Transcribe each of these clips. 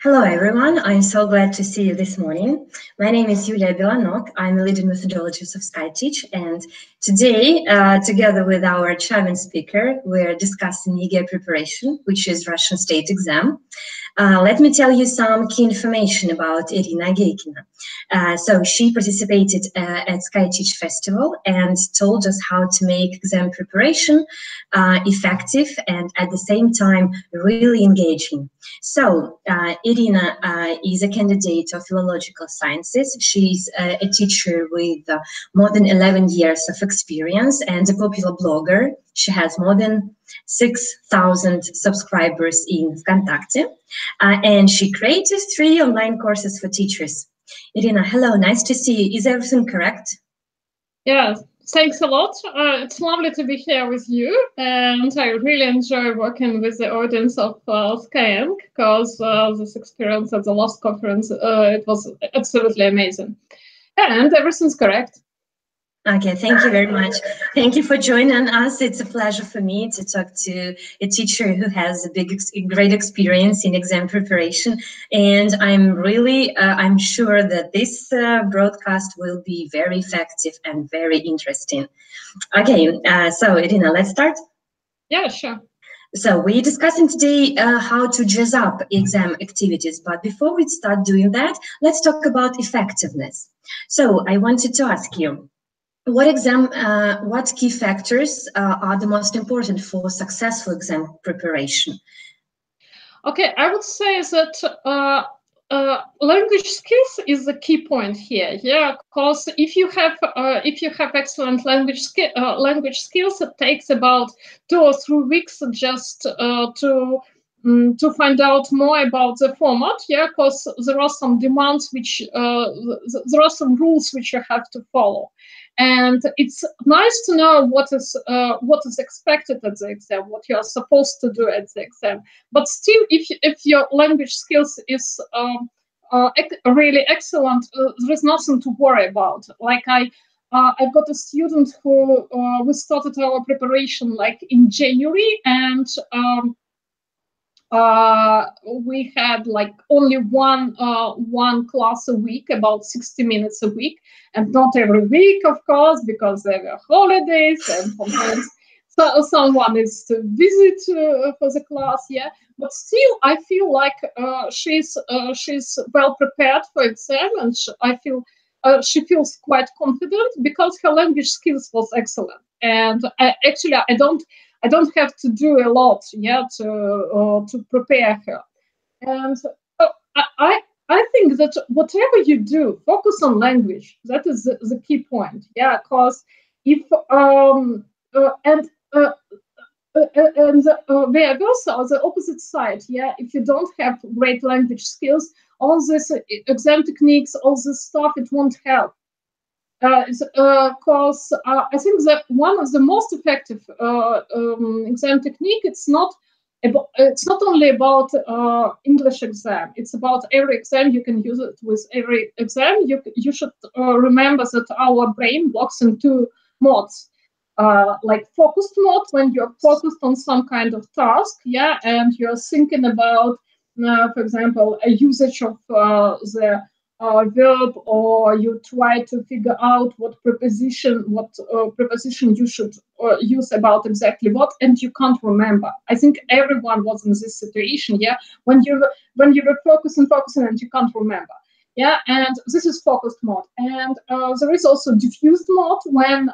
Hello, everyone. I'm so glad to see you this morning. My name is Yulia Belanok. I'm a leading methodologist of Skyteach, and today, together with our charming speaker, we're discussing EGA preparation, which is Russian state exam. Let me tell you some key information about Irina Ageykina. So she participated at Skyteach Festival and told us how to make exam preparation effective and at the same time really engaging. So Irina is a candidate of Philological Sciences. She's a teacher with more than 11 years of experience and a popular blogger. She has more than 6,000 subscribers in Vkontakte, and she created 3 online courses for teachers. Irina, hello, nice to see you. Is everything correct? Yeah, thanks a lot. It's lovely to be here with you, and I really enjoy working with the audience of Skyeng, because this experience at the last conference, it was absolutely amazing. And everything's correct. Okay, thank you very much. Thank you for joining us. It's a pleasure for me to talk to a teacher who has a great experience in exam preparation. And I'm sure that this broadcast will be very effective and very interesting. Okay, so Irina, let's start. Yeah, sure. So we're discussing today how to jazz up exam activities. But before we start doing that, let's talk about effectiveness. So I wanted to ask you, what key factors are the most important for successful exam preparation? Okay, I would say that language skills is the key point here. Yeah, because if you have excellent language skills, it takes about 2 or 3 weeks just to find out more about the format. Yeah, because there are some demands which there are some rules which you have to follow. And it's nice to know what is expected at the exam, what you are supposed to do at the exam. But still, if your language skills is really excellent, there is nothing to worry about. Like I've got a student who we started our preparation like in January, and we had like only one class a week, about 60 minutes a week, and not every week, of course, because there were holidays and sometimes someone is to visit for the class. Yeah, but still, I feel like she's well prepared for exam, and I feel she feels quite confident because her language skills was excellent. And actually, I don't have to do a lot, yeah, to prepare her. And I think that whatever you do, focus on language. That is the key point, yeah. Because if vice versa, the opposite side, yeah. If you don't have great language skills, all this exam techniques, all this stuff, it won't help. Because I think that one of the most effective exam technique, it's not only about English exam. It's about every exam. You can use it with every exam. You should remember that our brain works in 2 modes. Like focused mode, when you're focused on some kind of task, yeah, and you're thinking about, for example, a usage of the verb, or you try to figure out what preposition you should use about exactly what, and you can't remember. I think everyone was in this situation, yeah, when you were focusing and you can't remember. Yeah, and this is focused mode. And there is also diffused mode, when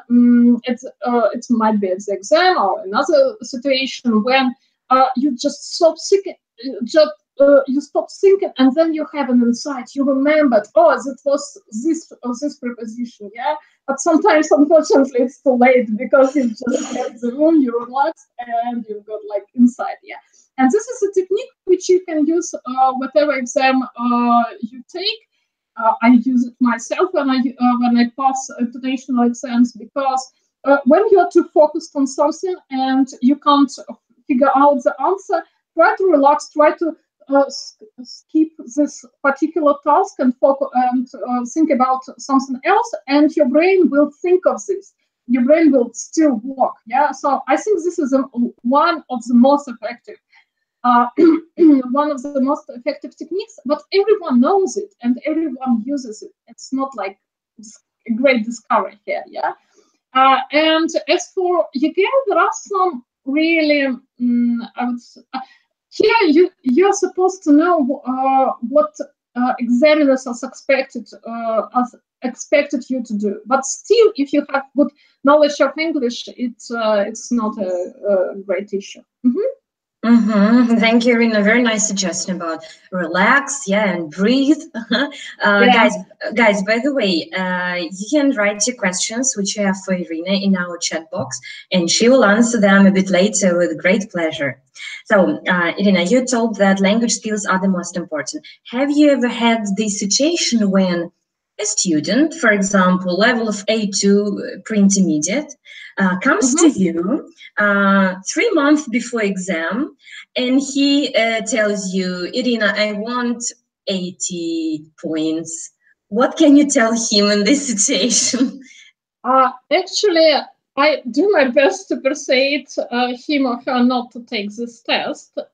it might be at the exam or another situation, when you just stop thinking, you stop thinking, and then you have an insight. You remembered, oh, that was this preposition, yeah. But sometimes, unfortunately, it's too late, because you just left the room, you relaxed, and you got like insight, yeah. And this is a technique which you can use whatever exam you take. I use it myself when I pass international exams, because when you are too focused on something and you can't figure out the answer, try to relax, try to skip this particular task and focus and think about something else, and your brain will think of this. Your brain will still work. Yeah. So I think this is one of the most effective. one of the most effective techniques, but everyone knows it and everyone uses it. It's not like a great discovery here, yeah. And as for ЕГЭ, there are some really, here you're supposed to know what examiners are expected you to do. But still, if you have good knowledge of English, it's not a great issue. Thank you, Irina. Very nice suggestion about relax, and breathe. Guys, by the way, you can write your questions, which you have for Irina, in our chat box, and she will answer them a bit later with great pleasure. So, Irina, you told that language skills are the most important. Have you ever had this situation when a student, for example, level of A2 pre-intermediate, comes to you 3 months before exam, and he tells you, Irina, I want 80 points. What can you tell him in this situation? Actually, I do my best to persuade him or her not to take this test. But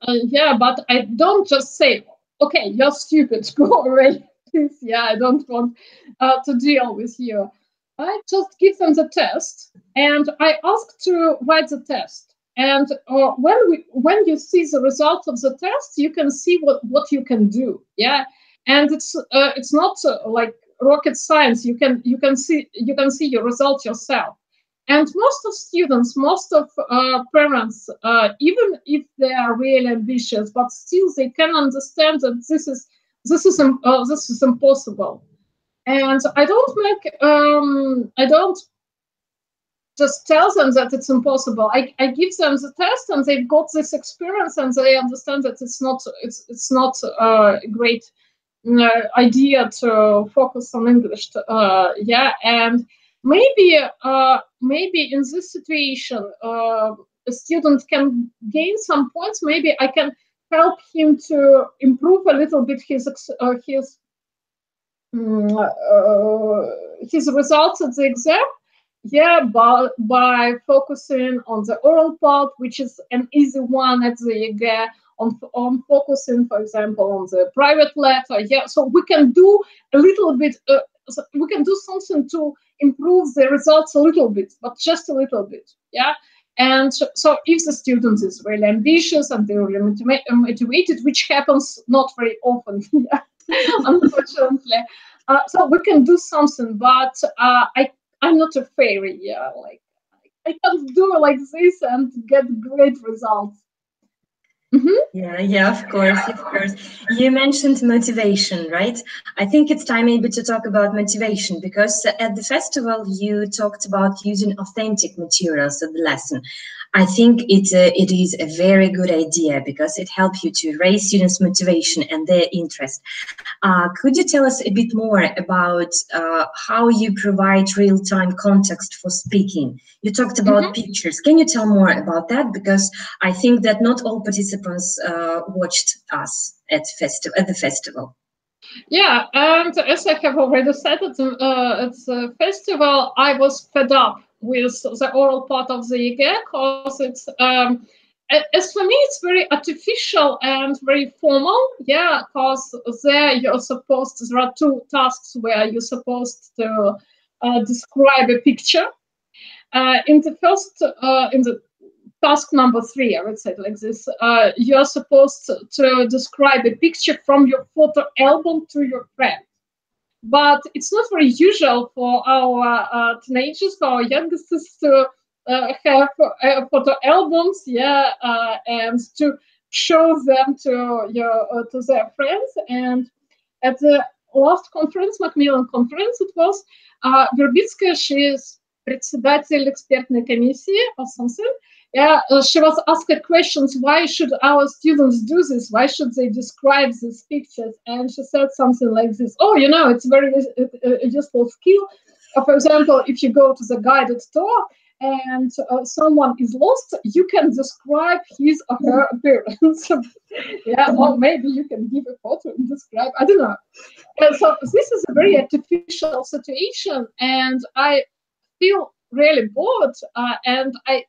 I don't just say, okay, you're stupid, go away. I don't want to deal with you. I just give them the test, and I ask to write the test. And when you see the results of the test, you can see what you can do. And it's not like rocket science. You can see your results yourself. And most of students, most of parents, even if they are really ambitious, but still they can understand that this is impossible. And I don't just tell them that it's impossible. I give them the test, and they've got this experience, and they understand that it's not a great idea to focus on English. And maybe in this situation, a student can gain some points. Maybe I can help him to improve a little bit his results at the exam. By focusing on the oral part, which is an easy one at the ЕГЭ, on focusing, for example, on the private letter. So we can do a little bit. We can do something to improve the results a little bit, but just a little bit. And so if the student is really ambitious and they're really motivated, which happens not very often, unfortunately, so we can do something. But I'm not a fairy. Like I can't do it like this and get great results. Of course. You mentioned motivation, right? I think it's time maybe to talk about motivation, because at the festival you talked about using authentic materials at the lesson. I think it is a very good idea, because it helps you to raise students' motivation and their interest. Could you tell us a bit more about how you provide real-time context for speaking? You talked about pictures. Can you tell more about that? Because I think that not all participants watched us at the festival. And as I have already said at the festival, I was fed up with the oral part of the ЕГЭ, because it's as for me it's very artificial and very formal, because there are 2 tasks where you're supposed to describe a picture. In the task number 3, I would say it like this, you're supposed to describe a picture from your photo album to your friend. But it's not very usual for our teenagers, for our youngsters, to have photo albums, and to show them to their friends. And at the last conference, Macmillan conference, it was Verbitskaya, she is председатель экспертной комиссии or something. She was asked questions, why should our students do this? Why should they describe these pictures? And she said something like this: it's very useful skill. For example, if you go to the guided tour and someone is lost, you can describe his or her appearance. Or maybe you can give a photo and describe, I don't know. So this is a very artificial situation, and I feel really bored, and I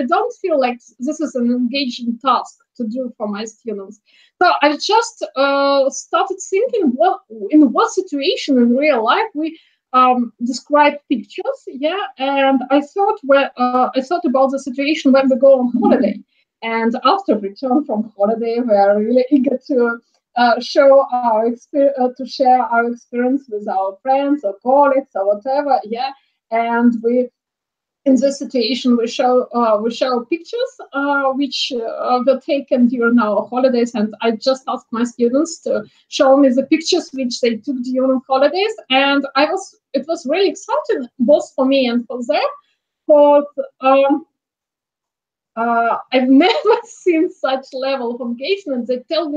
don't feel like this is an engaging task to do for my students. So I just started thinking, in what situation in real life we describe pictures, and I thought about the situation when we go on holiday, and after return from holiday, we are really eager to share our experience with our friends or colleagues or whatever, and in this situation we show pictures which were taken during our holidays, and I just asked my students to show me the pictures which they took during holidays, and it was really exciting both for me and for them, because I've never seen such level of engagement. They told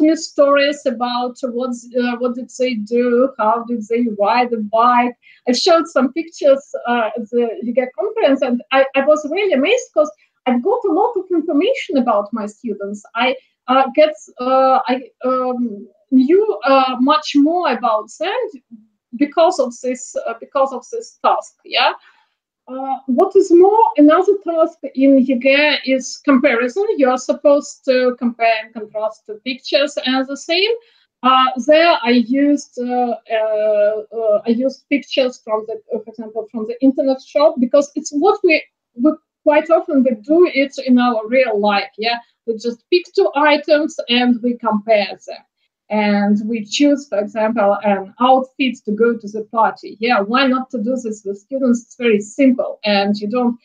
me stories about what did they do, how did they ride the bike. I showed some pictures at the языка conference, and I was really amazed because I've got a lot of information about my students. I knew much more about them because of this task. What is more, another task in ЕГЭ is comparison. You are supposed to compare and contrast the pictures and the same. There I used pictures from for example, from the internet shop, because it's what we quite often we do it in our real life. We just pick two items and we compare them. And we choose, for example, an outfit to go to the party. Why not to do this with students? It's very simple, and you don't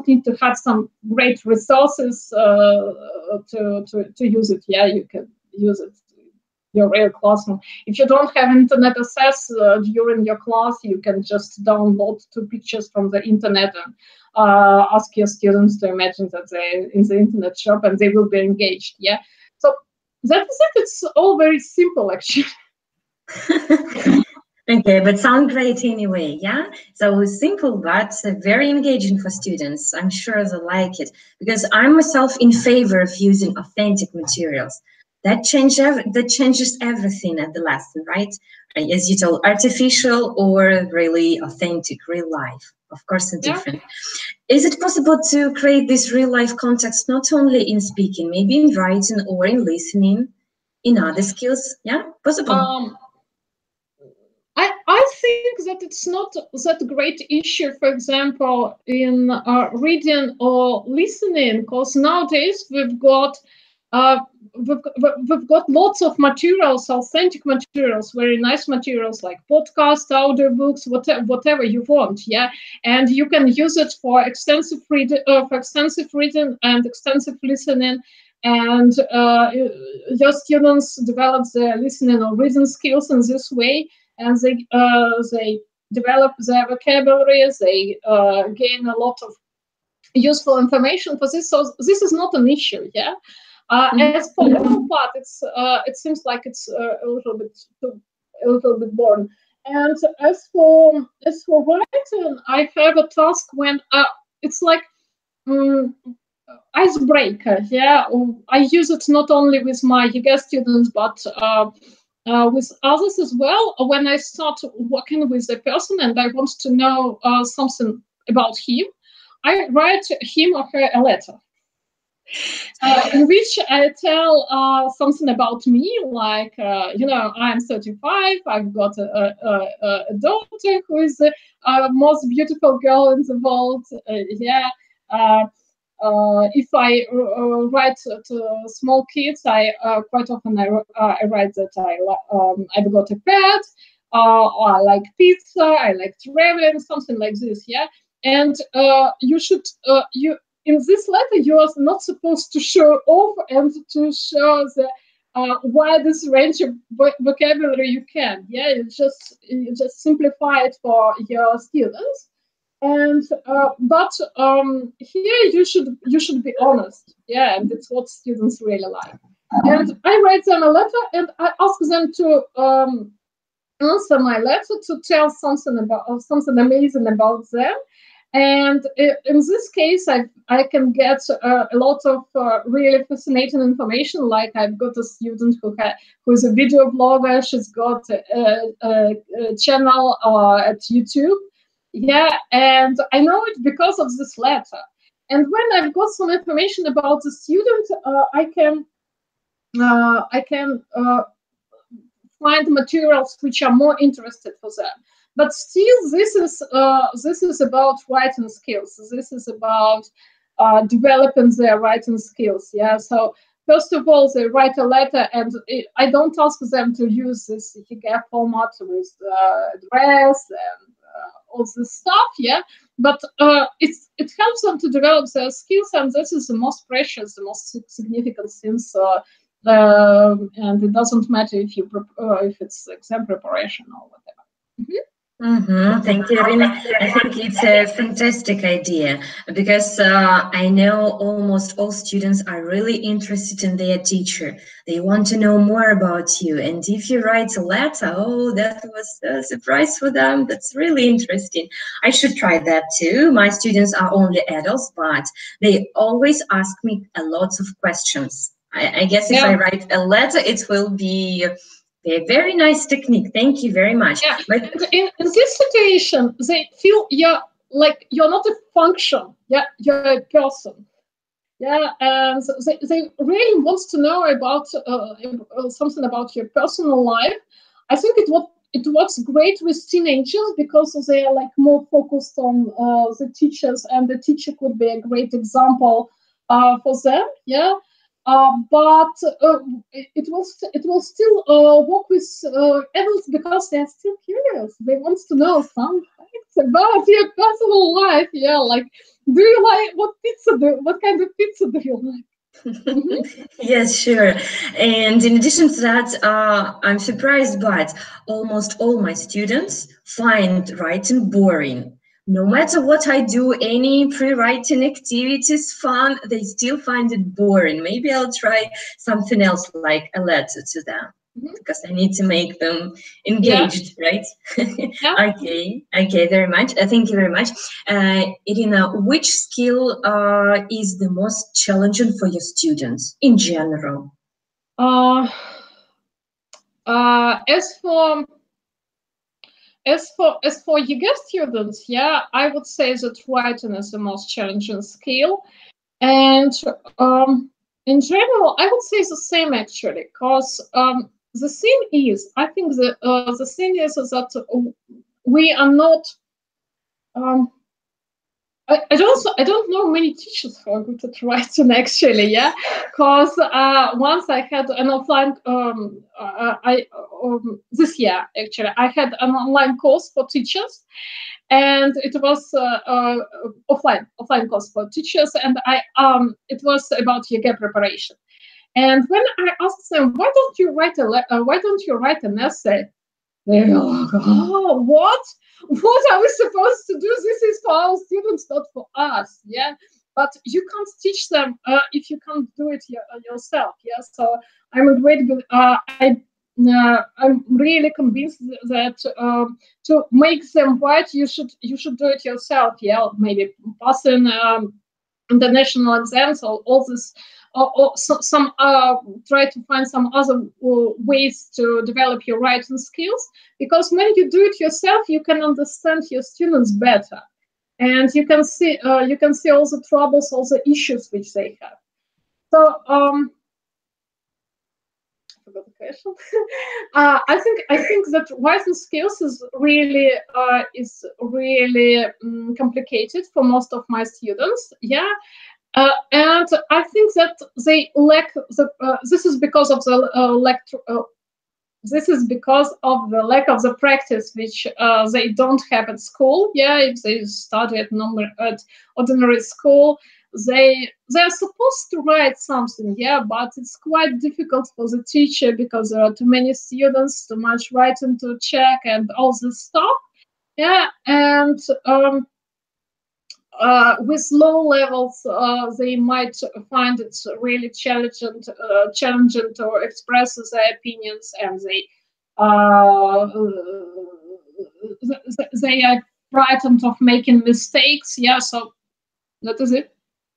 need to have some great resources to use it. You can use it in your real classroom. If you don't have internet access during your class, you can just download two pictures from the internet and ask your students to imagine that they're in the internet shop, and they will be engaged. So that is it. It's all very simple, actually. Okay, but sound great anyway, So simple, but very engaging for students. I'm sure they'll like it, because I'm myself in favor of using authentic materials. That changes everything at the lesson, right? As you told, artificial or really authentic, real life. Of course, it's different. Is it possible to create this real life context not only in speaking, maybe in writing or in listening, in other skills? Possible. I think that it's not that great issue, for example, in reading or listening, because nowadays we've got lots of materials, authentic materials, very nice materials like podcasts, audiobooks, whatever you want, and you can use it for extensive reading and extensive listening, and your students develop their listening or reading skills in this way, and they develop their vocabulary, they gain a lot of useful information for this. So this is not an issue, As for the other part, it seems like it's a little bit boring. And as for writing, I have a task when it's like icebreaker. I use it not only with my ЕГЭ students, but with others as well. When I start working with a person and I want to know something about him, I write him or her a letter, in which I tell something about me, like, I'm 35, I've got a daughter who is the most beautiful girl in the world. If I write to small kids, I quite often I write that I've got a pet, or I like pizza, I like traveling, something like this, And you should in this letter, you are not supposed to show off and to show the widest range of vocabulary you can. You just simplify it for your students. And but here you should be honest, and it's what students really like. And I write them a letter, and I ask them to answer my letter, to tell something amazing about them. And in this case, I can get a lot of really fascinating information. Like, I've got a student who is a video blogger. She's got a channel at YouTube. And I know it because of this letter. And when I've got some information about the student, I can find materials which are more interested for them. But still, this is about writing skills. This is about developing their writing skills. Yeah. So first of all, they write a letter, and I don't ask them to use this format with address and all this stuff. Yeah. But it helps them to develop their skills, and this is the most precious, the most significant things. And it doesn't matter if it's exam preparation or whatever. Thank you, Irina. I think it's a fantastic idea because I know almost all students are really interested in their teacher. They want to know more about you. And if you write a letter, oh, that was a surprise for them. That's really interesting. I should try that too. My students are only adults, but they always ask me a lot of questions. I guess if I write a letter, it will be a very nice technique. Thank you very much. Yeah. But in this situation, they feel you're not a function. Yeah, you're a person. Yeah, and they really want to know about something about your personal life. I think it works great with teenagers because they are more focused on the teachers, and the teacher could be a great example for them. Yeah. But it will still work with adults because they're still curious. They want to know some facts about your personal life. Yeah, do you like what kind of pizza do you like? Yes, sure. And in addition to that, I'm surprised, but almost all my students find writing boring. No matter what I do, any pre-writing activities fun, they still find it boring. Maybe I'll try something else like a letter to them because I need to make them engaged, right? Yeah. Okay, very much. Thank you very much. Irina, which skill is the most challenging for your students in general? As for YEGA students, yeah, I would say that writing is the most challenging skill, and in general, I would say the same actually, because the thing is, I think the thing is that we are not. I don't know many teachers who are good at writing actually, yeah, because once I had an offline this year actually I had an online course for teachers, and it was offline course for teachers, and it was about YEGA preparation. And when I asked them, why don't you write an essay? They were like, oh, what are we supposed to do? This is for our students, not for us. Yeah, but you can't teach them if you can't do it yourself. Yeah, so I'm I'm really convinced that to make them write, you should do it yourself. Yeah, maybe passing international exams or all this. Or try to find some other ways to develop your writing skills, because when you do it yourself, you can understand your students better, and you can see all the troubles, all the issues which they have. So I forgot the question. I think that writing skills is really complicated for most of my students. Yeah. And I think that they lack this is because of the lack of the practice which they don't have at school. Yeah, if they study at ordinary school, they are supposed to write something. Yeah, but it's quite difficult for the teacher because there are too many students, too much writing to check, and all this stuff. Yeah, and with low levels, they might find it really challenging to express their opinions, and they are frightened of making mistakes. Yeah, so that is it.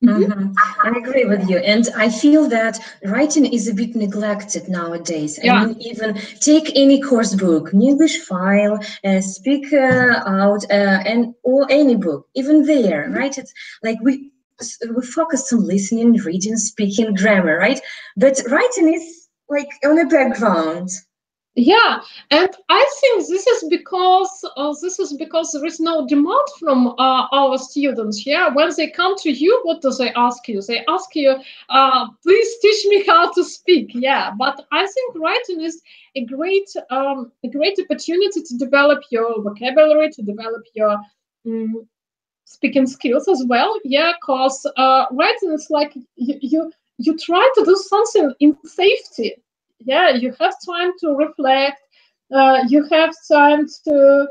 I agree with you, and I feel that writing is a bit neglected nowadays. Yeah. I mean, even take any course book, English file, Speak Out, or any book, even there, right? It's like we we focus on listening, reading, speaking, grammar, right? But writing is like on the background. Yeah, and I think this is because there is no demand from our students. Yeah, when they come to you, what do they ask you? They ask you, "Please teach me how to speak." Yeah, but I think writing is a great opportunity to develop your vocabulary, to develop your speaking skills as well. Yeah, because writing is like you try to do something in safety. Yeah, you have time to reflect. You have time to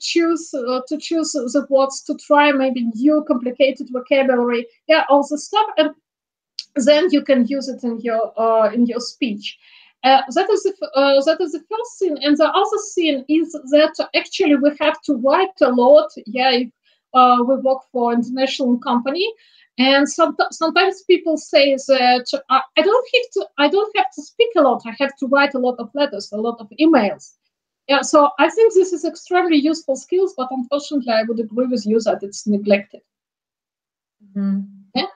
choose the words, to try maybe new complicated vocabulary. Yeah, all the stuff, and then you can use it in your speech. That is the first thing, and the other thing is that actually we have to write a lot. Yeah, if we work for an international company. And sometimes people say that I don't have to speak a lot. I have to write a lot of letters, a lot of emails. Yeah, so I think this is extremely useful skills, but unfortunately, I would agree with you that it's neglected. Mm-hmm. Yeah.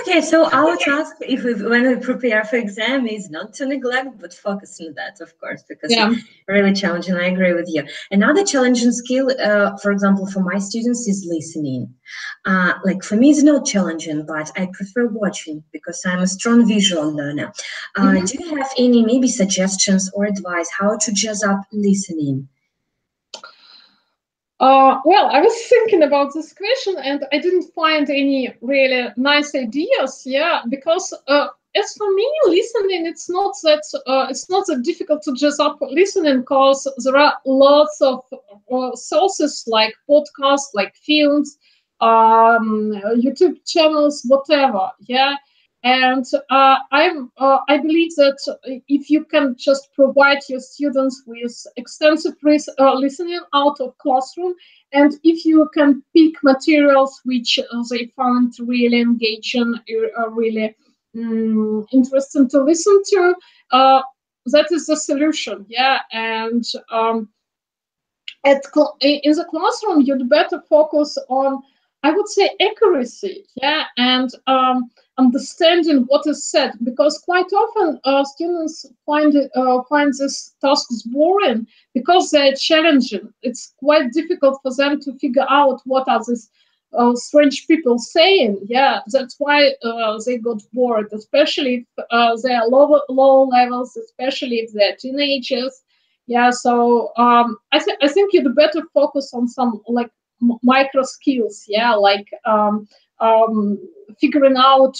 Okay, so our task, when we prepare for exam, is not to neglect, but focus on that, of course, because it's really challenging. I agree with you. Another challenging skill, for example, for my students, is listening. Like for me, it's not challenging, but I prefer watching because I'm a strong visual learner. Do you have any maybe suggestions or advice how to jazz up listening? Well, I was thinking about this question and I didn't find any really nice ideas. Yeah, because as for me, listening, it's not that difficult to jazz up listening because there are lots of sources like podcasts, like films, YouTube channels, whatever. Yeah. And I believe that if you can just provide your students with extensive listening out of classroom, and if you can pick materials which they found really engaging, really interesting to listen to, that is the solution. Yeah, and in the classroom, you'd better focus on, I would say, accuracy. Yeah, and understanding what is said, because quite often students find these tasks boring because they're challenging. It's quite difficult for them to figure out what are these strange people saying. Yeah, that's why they got bored, especially if they are low levels, especially if they're teenagers. Yeah, so I think you'd better focus on some like micro skills. Yeah, like figuring out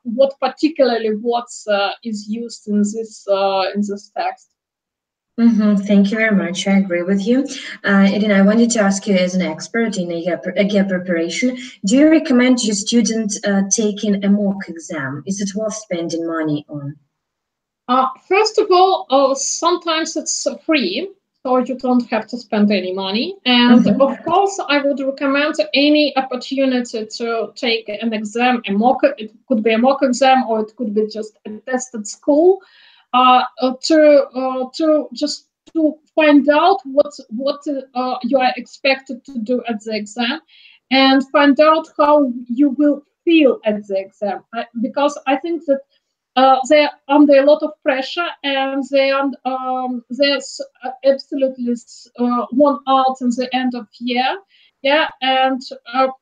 what particularly words is used in this text. Thank you very much. I agree with you. Irina, I wanted to ask you, as an expert in a gap preparation, do you recommend your student taking a mock exam? Is it worth spending money on? First of all, sometimes it's free, so you don't have to spend any money. And of course, I would recommend any opportunity to take an exam, a mock. It could be a mock exam, or it could be just a test at school, to find out what you are expected to do at the exam, and find out how you will feel at the exam. Because I think that they're under a lot of pressure, and they're absolutely worn out in the end of year. Yeah, and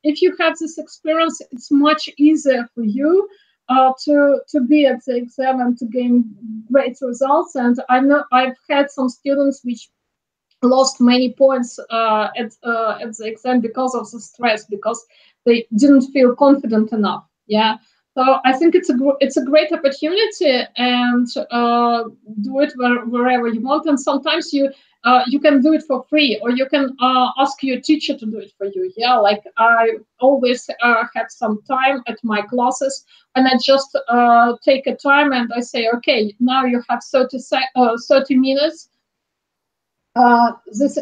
if you have this experience, it's much easier for you to be at the exam and to gain great results. And I know I've had some students which lost many points at the exam because of the stress, because they didn't feel confident enough. Yeah. So I think it's a great opportunity, and do it wherever you want. And sometimes you can do it for free, or you can ask your teacher to do it for you. Yeah, like I always have some time at my classes, and I just take a time and I say, okay, now you have 30 minutes. This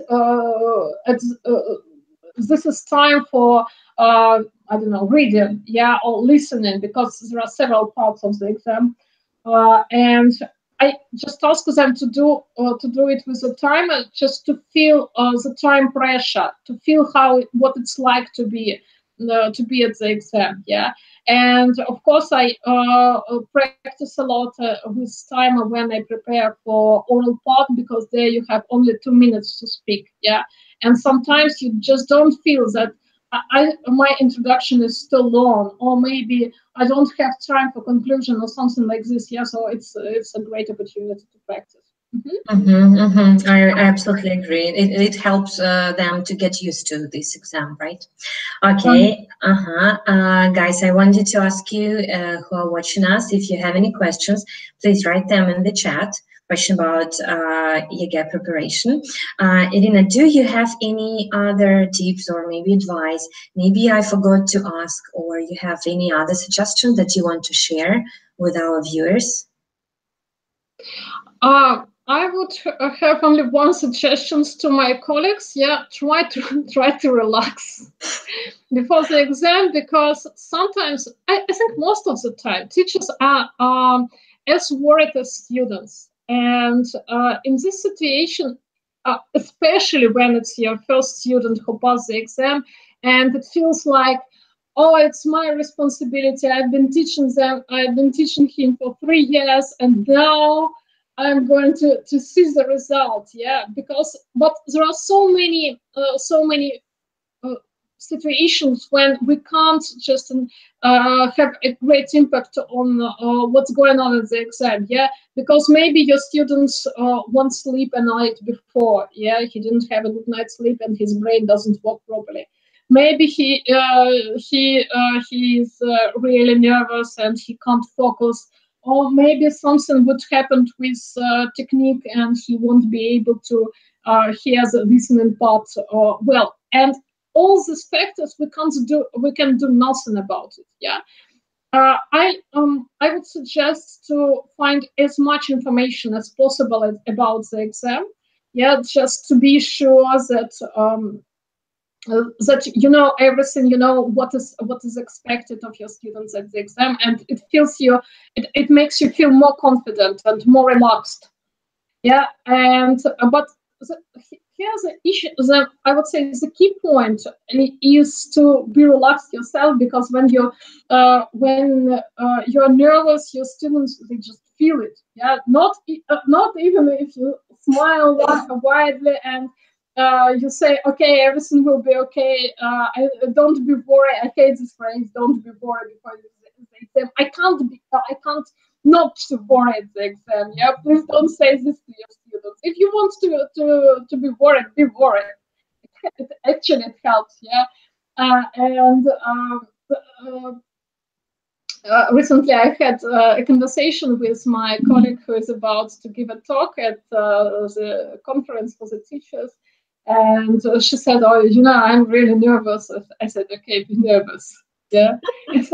is time for I don't know, reading, yeah, or listening, because there are several parts of the exam, and I just ask them to do it with the timer, just to feel the time pressure, to feel what it's like to be at the exam. Yeah, and of course I practice a lot with timer when I prepare for oral part, because there you have only 2 minutes to speak. Yeah, and sometimes you just don't feel that my introduction is still long, or maybe I don't have time for conclusion or something like this. Yeah, so it's a great opportunity to practice. I absolutely agree. It helps them to get used to this exam, right? Okay. Guys, I wanted to ask you who are watching us, if you have any questions, please write them in the chat. Question about EGA preparation. Irina, do you have any other tips or maybe advice? Maybe I forgot to ask, or you have any other suggestions that you want to share with our viewers? I would have only one suggestion to my colleagues. Yeah, try to relax before the exam, because sometimes, I think most of the time, teachers are as worried as students. And in this situation, especially when it's your first student who passed the exam, and it feels like, oh, it's my responsibility. I've been teaching him for 3 years, and now I'm going to see the result. Yeah, but there are so many situations when we can't just have a great impact on what's going on at the exam. Yeah, because maybe your students won't sleep a night before. Yeah, he didn't have a good night's sleep and his brain doesn't work properly. Maybe he is really nervous and he can't focus. Or maybe something would happen with technique and he won't be able to hear the listening part well. And all these factors we can do nothing about it. Yeah, I would suggest to find as much information as possible about the exam. Yeah, just to be sure that that you know everything, you know what is expected of your students at the exam, and it makes you feel more confident and more relaxed. Yeah, and but here's the issue. I would say the key point is to be relaxed yourself, because when you're nervous, your students, they just feel it. Yeah, not even if you smile widely and you say, okay, everything will be okay. Don't be worried. I hate this phrase. Don't be worried before the exam. I can't not to worry at the exam. Yeah, please don't say this to your students. If you want to be worried, be worried. It helps. Yeah, recently I had a conversation with my colleague who is about to give a talk at the conference for the teachers. And she said, oh, you know, I'm really nervous. I said, okay, be nervous. Yeah, it's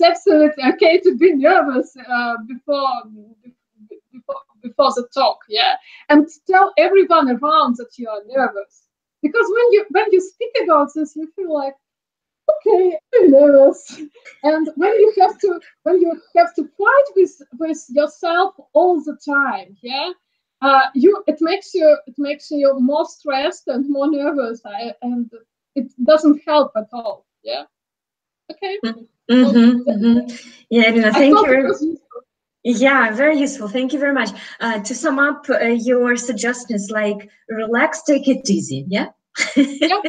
absolutely okay to be nervous before the talk. Yeah, and tell everyone around that you are nervous, because when you speak about this, you feel like, okay, I'm nervous. And when you have to fight with yourself all the time, yeah. It makes you more stressed and more nervous, and it doesn't help at all. Yeah. Okay. Yeah, Irina, thank you very much. Yeah, very useful. Thank you very much. To sum up your suggestions, like relax, take it easy. Yeah. Yeah.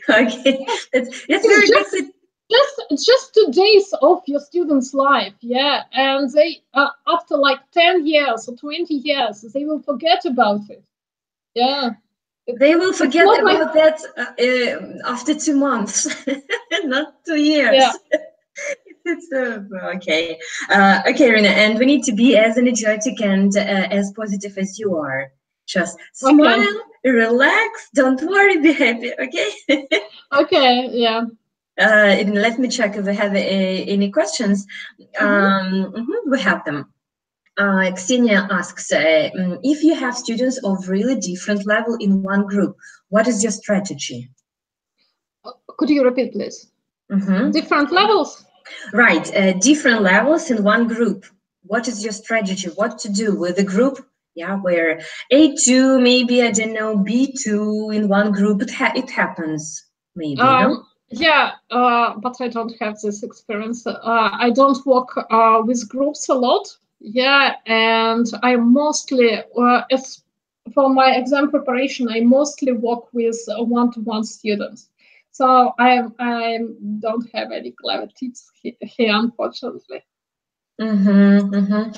Okay. That's very good. Just 2 days of your student's life, yeah, and they after like 10 years or 20 years, they will forget about it. Yeah, they will forget about that after 2 months, not 2 years. Yeah. It's okay. Okay, Irina, and we need to be as energetic and as positive as you are. Just smile, relax, don't worry, be happy. Okay. Okay. Yeah. Let me check if we have any questions. We have them. Ksenia asks, if you have students of really different level in one group, what is your strategy? Could you repeat, please? Different levels? Right, different levels in one group. What is your strategy? What to do with the group? Yeah, where A2, maybe, I don't know, B2 in one group, it happens, maybe, no? Yeah, but I don't have this experience. I don't work with groups a lot. Yeah, and I mostly, as for my exam preparation, I mostly work with one-to-one students. So I don't have any clever tips here, unfortunately. Ksenia,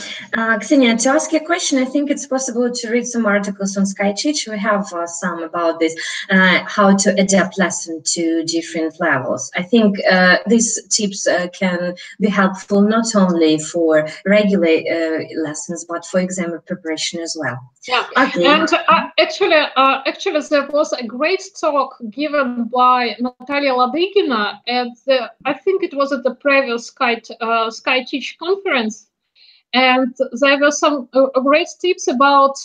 to ask you a question, I think it's possible to read some articles on Skyteach. We have some about this, how to adapt lesson to different levels. I think these tips can be helpful not only for regular lessons, but for exam preparation as well. Yeah, okay. And actually, there was a great talk given by Irina Ageykina at the, I think it was at the previous Skyteach conference, and there were some great tips about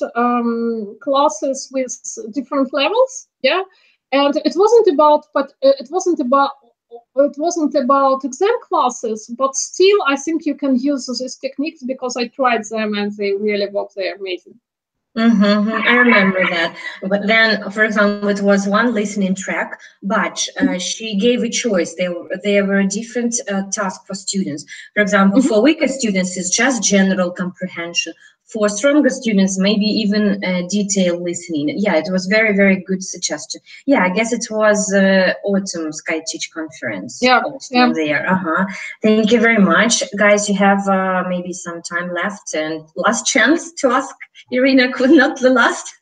classes with different levels. Yeah, and it wasn't about exam classes, but still, I think you can use these techniques because I tried them and they really work. They're amazing. I remember that. But then, for example, it was one listening track, but she gave a choice. There were different tasks for students. For example, for weaker students, it's just general comprehension. For stronger students, maybe even detailed listening. Yeah, it was very, very good suggestion. Yeah, I guess it was autumn Skyteach conference. Yeah. There. Thank you very much, guys. You have maybe some time left and last chance to ask Irina. Could not the last,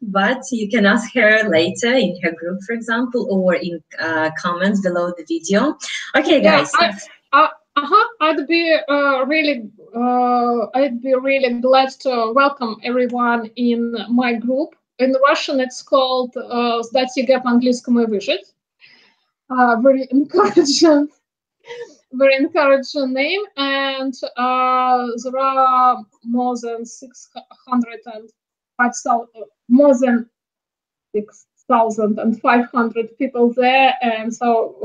but you can ask her later in her group, for example, or in comments below the video. Okay, guys. I'd be really glad to welcome everyone in my group. In Russian, it's called "Skyeng по-английскому выжить." Very encouraging name, and there are more than 6,500 people there, and so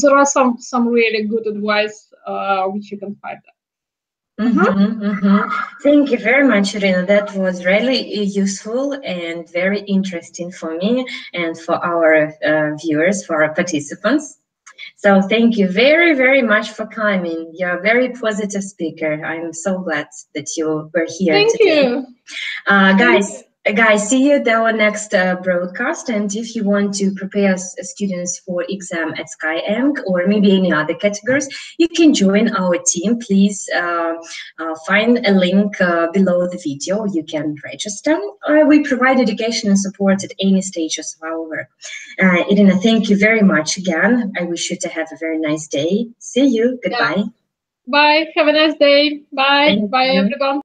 there are some really good advice which you can find there. Thank you very much, Irina. That was really useful and very interesting for me and for our viewers, for our participants. So thank you very, very much for coming. You're a very positive speaker. I'm so glad that you were here today. Guys, see you at our next broadcast. And if you want to prepare students for exam at Skyeng or maybe any other categories, you can join our team. Please find a link below the video. You can register. We provide education and support at any stages of our work. Irina, thank you very much again. I wish you to have a very nice day. See you. Goodbye. Bye. Have a nice day. Bye. Bye, everyone.